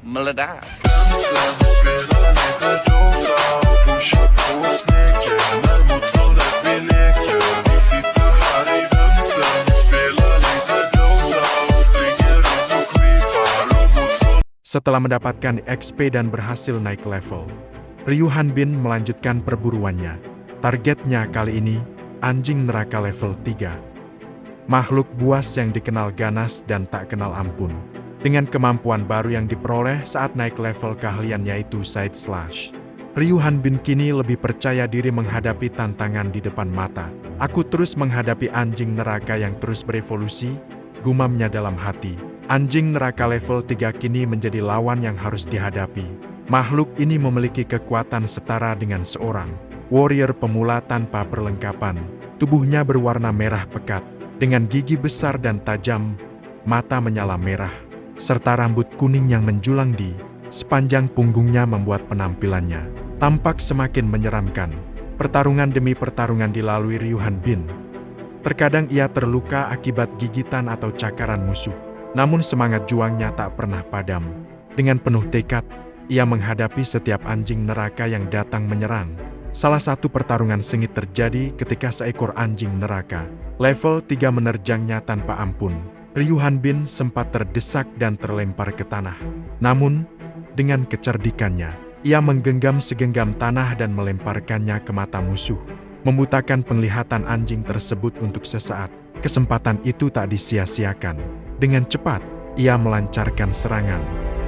meledak. Setelah mendapatkan XP dan berhasil naik level, Ryu Hanbin melanjutkan perburuannya. Targetnya kali ini, anjing neraka level 3. Makhluk buas yang dikenal ganas dan tak kenal ampun. Dengan kemampuan baru yang diperoleh saat naik level keahlian yaitu Side Slash, Ryu Hanbin kini lebih percaya diri menghadapi tantangan di depan mata. Aku terus menghadapi anjing neraka yang terus berevolusi, gumamnya dalam hati. Anjing neraka level 3 kini menjadi lawan yang harus dihadapi. Makhluk ini memiliki kekuatan setara dengan seorang warrior pemula tanpa perlengkapan. Tubuhnya berwarna merah pekat, dengan gigi besar dan tajam, mata menyala merah, serta rambut kuning yang menjulang di sepanjang punggungnya membuat penampilannya tampak semakin menyeramkan. Pertarungan demi pertarungan dilalui Ryu Hanbin. Terkadang ia terluka akibat gigitan atau cakaran musuh. Namun semangat juangnya tak pernah padam. Dengan penuh tekad, ia menghadapi setiap anjing neraka yang datang menyerang. Salah satu pertarungan sengit terjadi ketika seekor anjing neraka level 3 menerjangnya tanpa ampun. Ryu Hanbin sempat terdesak dan terlempar ke tanah. Namun, dengan kecerdikannya, ia menggenggam segenggam tanah dan melemparkannya ke mata musuh, membutakan penglihatan anjing tersebut untuk sesaat. Kesempatan itu tak disia-siakan. Dengan cepat, ia melancarkan serangan.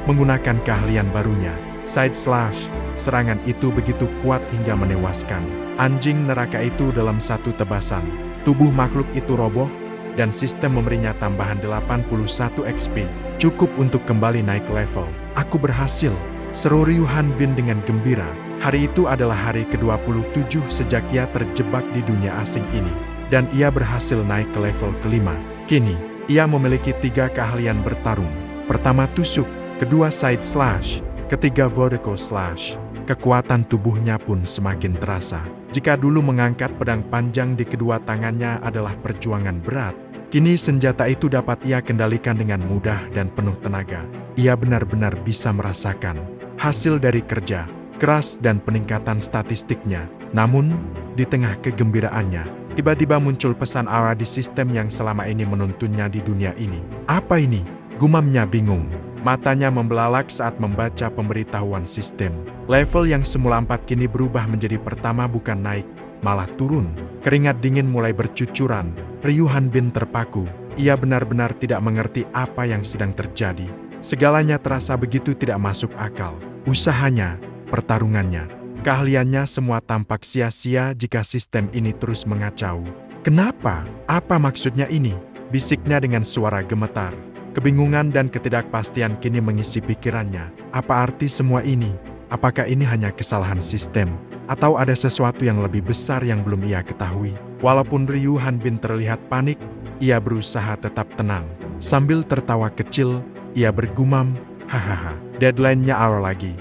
Menggunakan keahlian barunya, Side Slash, serangan itu begitu kuat hingga menewaskan anjing neraka itu dalam satu tebasan. Tubuh makhluk itu roboh, dan sistem memberinya tambahan 81 XP. Cukup untuk kembali naik level. Aku berhasil, seru Ryu Hanbin dengan gembira. Hari itu adalah hari ke-27 sejak ia terjebak di dunia asing ini. Dan ia berhasil naik ke level kelima. Kini, ia memiliki 3 keahlian bertarung. Pertama tusuk, kedua Side Slash, ketiga Vertical Slash. Kekuatan tubuhnya pun semakin terasa. Jika dulu mengangkat pedang panjang di kedua tangannya adalah perjuangan berat, kini senjata itu dapat ia kendalikan dengan mudah dan penuh tenaga. Ia benar-benar bisa merasakan hasil dari kerja keras dan peningkatan statistiknya. Namun, di tengah kegembiraannya, tiba-tiba muncul pesan aura di sistem yang selama ini menuntunnya di dunia ini. Apa ini? Gumamnya bingung. Matanya membelalak saat membaca pemberitahuan sistem. Level yang semula 4 kini berubah menjadi pertama bukan naik, malah turun. Keringat dingin mulai bercucuran. Ryu Hanbin terpaku. Ia benar-benar tidak mengerti apa yang sedang terjadi. Segalanya terasa begitu tidak masuk akal. Usahanya, pertarungannya, keahliannya semua tampak sia-sia jika sistem ini terus mengacau. Kenapa? Apa maksudnya ini? Bisiknya dengan suara gemetar. Kebingungan dan ketidakpastian kini mengisi pikirannya. Apa arti semua ini? Apakah ini hanya kesalahan sistem? Atau ada sesuatu yang lebih besar yang belum ia ketahui? Walaupun Ryu Hanbin terlihat panik, ia berusaha tetap tenang. Sambil tertawa kecil, ia bergumam, hahaha, deadline-nya awal lagi.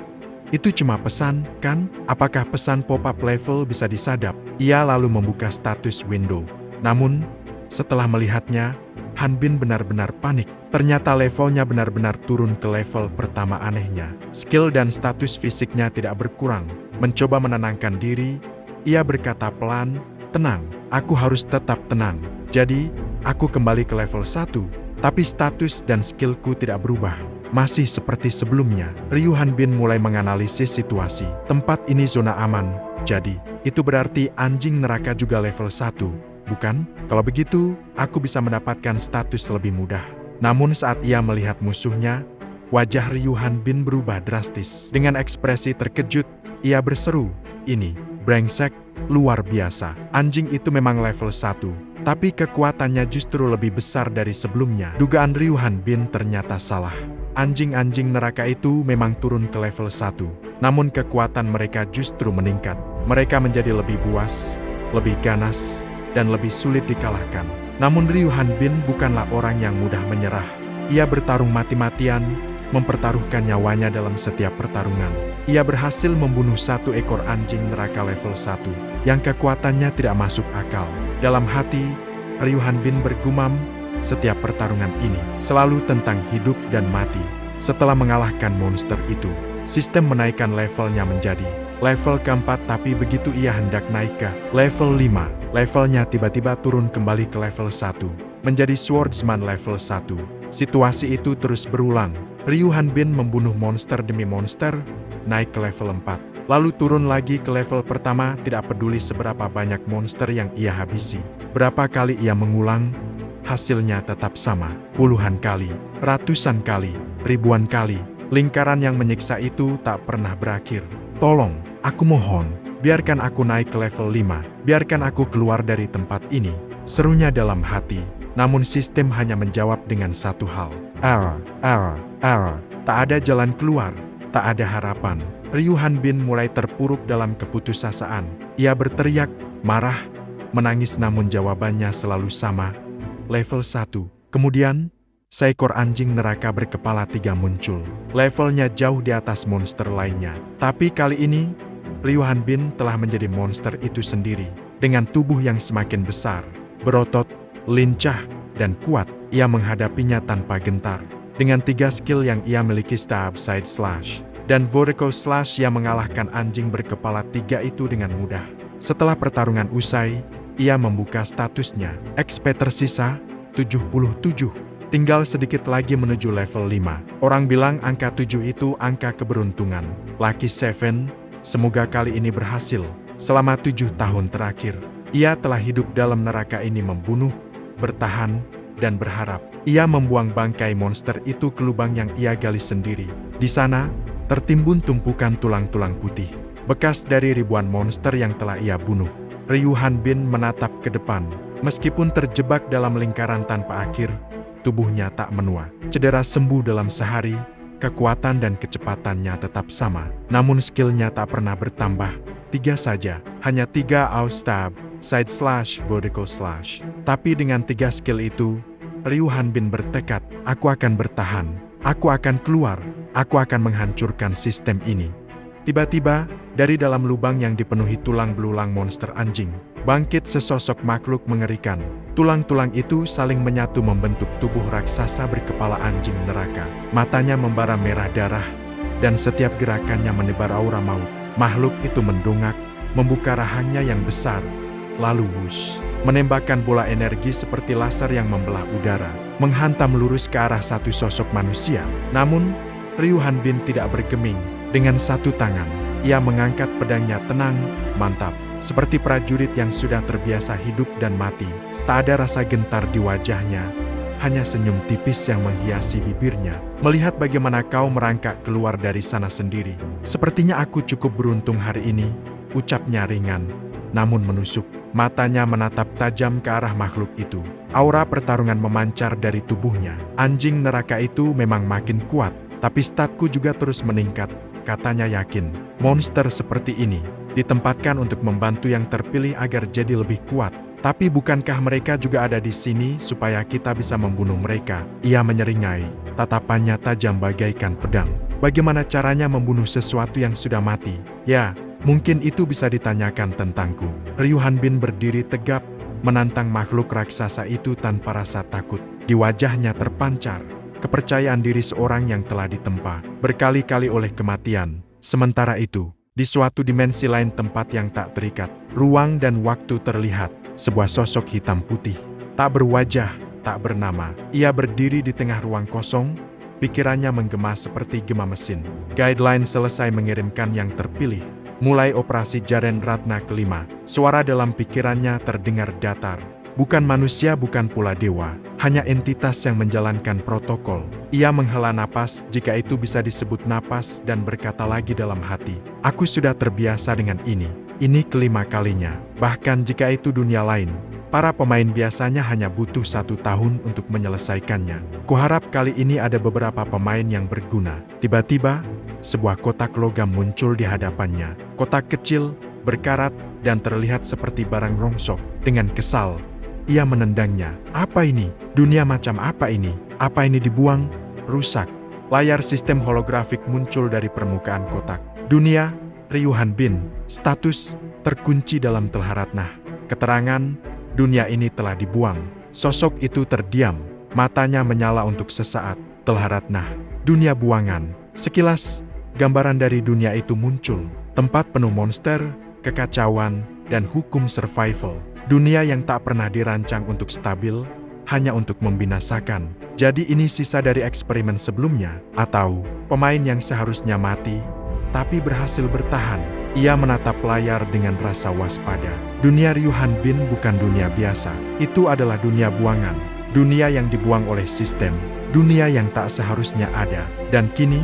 Itu cuma pesan, kan? Apakah pesan pop-up level bisa disadap? Ia lalu membuka status window. Namun, setelah melihatnya, Hanbin benar-benar panik. Ternyata levelnya benar-benar turun ke level pertama. Anehnya, skill dan status fisiknya tidak berkurang. Mencoba menenangkan diri, ia berkata pelan, tenang, aku harus tetap tenang. Jadi, aku kembali ke level 1, tapi status dan skillku tidak berubah. Masih seperti sebelumnya. Ryu Hanbin mulai menganalisis situasi. Tempat ini zona aman, jadi itu berarti anjing neraka juga level 1, bukan? Kalau begitu, aku bisa mendapatkan status lebih mudah. Namun saat ia melihat musuhnya, wajah Ryu Hanbin berubah drastis. Dengan ekspresi terkejut, ia berseru, ini, brengsek, luar biasa. Anjing itu memang level 1, tapi kekuatannya justru lebih besar dari sebelumnya. Dugaan Ryu Hanbin ternyata salah. Anjing-anjing neraka itu memang turun ke level 1, namun kekuatan mereka justru meningkat. Mereka menjadi lebih buas, lebih ganas, dan lebih sulit dikalahkan. Namun Ryu Hanbin bukanlah orang yang mudah menyerah. Ia bertarung mati-matian, mempertaruhkan nyawanya dalam setiap pertarungan. Ia berhasil membunuh 1 ekor anjing neraka level 1, yang kekuatannya tidak masuk akal. Dalam hati, Ryu Hanbin bergumam, setiap pertarungan ini selalu tentang hidup dan mati. Setelah mengalahkan monster itu, sistem menaikkan levelnya menjadi level keempat, tapi begitu ia hendak naik ke level 5, levelnya tiba-tiba turun kembali ke level 1, menjadi swordsman level 1. Situasi itu terus berulang. Ryu Hanbin membunuh monster demi monster, naik ke level 4, lalu turun lagi ke level pertama, tidak peduli seberapa banyak monster yang ia habisi. Berapa kali ia mengulang, hasilnya tetap sama. Puluhan kali, ratusan kali, ribuan kali. Lingkaran yang menyiksa itu tak pernah berakhir. Tolong, aku mohon, biarkan aku naik ke level 5, biarkan aku keluar dari tempat ini, serunya dalam hati. Namun sistem hanya menjawab dengan satu hal. Tak ada jalan keluar, tak ada harapan. Ryu Hanbin mulai terpuruk dalam keputusasaan. Ia berteriak, marah, menangis, namun jawabannya selalu sama. Level 1. Kemudian, seekor anjing neraka berkepala 3 muncul. Levelnya jauh di atas monster lainnya. Tapi kali ini, Ryu Hanbin telah menjadi monster itu sendiri. Dengan tubuh yang semakin besar, berotot, lincah, dan kuat, ia menghadapinya tanpa gentar. Dengan 3 skill yang ia miliki, Stab, Side Slash, dan Vertical Slash, ia mengalahkan anjing berkepala 3 itu dengan mudah. Setelah pertarungan usai, ia membuka statusnya. XP tersisa 77. Tinggal sedikit lagi menuju level 5. Orang bilang angka 7 itu angka keberuntungan. Lucky 7, semoga kali ini berhasil. Selama 7 tahun terakhir, ia telah hidup dalam neraka ini, membunuh, bertahan, dan berharap. Ia membuang bangkai monster itu ke lubang yang ia gali sendiri. Di sana, tertimbun tumpukan tulang-tulang putih, bekas dari ribuan monster yang telah ia bunuh. Ryu Hanbin menatap ke depan. Meskipun terjebak dalam lingkaran tanpa akhir, tubuhnya tak menua. Cedera sembuh dalam sehari, kekuatan dan kecepatannya tetap sama. Namun skillnya tak pernah bertambah. 3 saja, hanya 3 Stab, Side Slash, Vertical Slash. Tapi dengan 3 skill itu, Ryu Hanbin bertekad, aku akan bertahan, aku akan keluar, aku akan menghancurkan sistem ini. Tiba-tiba, dari dalam lubang yang dipenuhi tulang belulang monster anjing, bangkit sesosok makhluk mengerikan. Tulang-tulang itu saling menyatu membentuk tubuh raksasa berkepala anjing neraka. Matanya membara merah darah, dan setiap gerakannya menebar aura maut. Makhluk itu mendongak, membuka rahangnya yang besar, lalu wush, menembakkan bola energi seperti laser yang membelah udara, menghantam lurus ke arah satu sosok manusia. Namun, Ryu Hanbin tidak bergeming. Dengan satu tangan, ia mengangkat pedangnya tenang, mantap, seperti prajurit yang sudah terbiasa hidup dan mati. Tak ada rasa gentar di wajahnya, hanya senyum tipis yang menghiasi bibirnya. Melihat bagaimana kau merangkak keluar dari sana sendiri, sepertinya aku cukup beruntung hari ini, ucapnya ringan, namun menusuk. Matanya menatap tajam ke arah makhluk itu. Aura pertarungan memancar dari tubuhnya. Anjing neraka itu memang makin kuat, tapi statku juga terus meningkat, katanya yakin. Monster seperti ini ditempatkan untuk membantu yang terpilih agar jadi lebih kuat. Tapi bukankah mereka juga ada di sini supaya kita bisa membunuh mereka? Ia menyeringai, tatapannya tajam bagaikan pedang. Bagaimana caranya membunuh sesuatu yang sudah mati? Ya, mungkin itu bisa ditanyakan tentangku. Ryu Hanbin berdiri tegap, menantang makhluk raksasa itu tanpa rasa takut. Di wajahnya terpancar kepercayaan diri seorang yang telah ditempa berkali-kali oleh kematian. Sementara itu, di suatu dimensi lain, tempat yang tak terikat, ruang dan waktu terlihat. Sebuah sosok hitam putih, tak berwajah, tak bernama. Ia berdiri di tengah ruang kosong, pikirannya menggema seperti gema mesin. Guideline selesai mengirimkan yang terpilih. Mulai operasi Jaren Ratna kelima. Suara dalam pikirannya terdengar datar. Bukan manusia, bukan pula dewa, hanya entitas yang menjalankan protokol. Ia menghela napas, jika itu bisa disebut napas, dan berkata lagi dalam hati, aku sudah terbiasa dengan ini. Ini kelima kalinya. Bahkan jika itu dunia lain, para pemain biasanya hanya butuh 1 tahun untuk menyelesaikannya. Kuharap kali ini ada beberapa pemain yang berguna. Tiba-tiba, sebuah kotak logam muncul di hadapannya. Kotak kecil, berkarat, dan terlihat seperti barang rongsok. Dengan kesal, ia menendangnya. Apa ini? Dunia macam apa ini? Apa ini dibuang? Rusak. Layar sistem holografik muncul dari permukaan kotak. Dunia, Ryu Hanbin. Status, terkunci dalam Telharatnah. Keterangan, dunia ini telah dibuang. Sosok itu terdiam. Matanya menyala untuk sesaat. Telharatnah. Dunia buangan. Sekilas, gambaran dari dunia itu muncul. Tempat penuh monster, kekacauan, dan hukum survival. Dunia yang tak pernah dirancang untuk stabil, hanya untuk membinasakan. Jadi ini sisa dari eksperimen sebelumnya, atau pemain yang seharusnya mati, tapi berhasil bertahan. Ia menatap layar dengan rasa waspada. Dunia Ryu Hanbin bukan dunia biasa. Itu adalah dunia buangan. Dunia yang dibuang oleh sistem. Dunia yang tak seharusnya ada. Dan kini,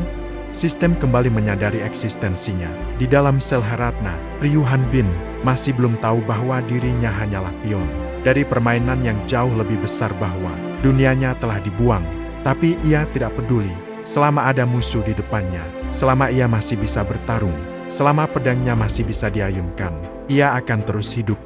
sistem kembali menyadari eksistensinya. Di dalam sel Heratna, Ryu Hanbin masih belum tahu bahwa dirinya hanyalah pion dari permainan yang jauh lebih besar, bahwa dunianya telah dibuang. Tapi ia tidak peduli. Selama ada musuh di depannya, selama ia masih bisa bertarung, selama pedangnya masih bisa diayunkan, ia akan terus hidup.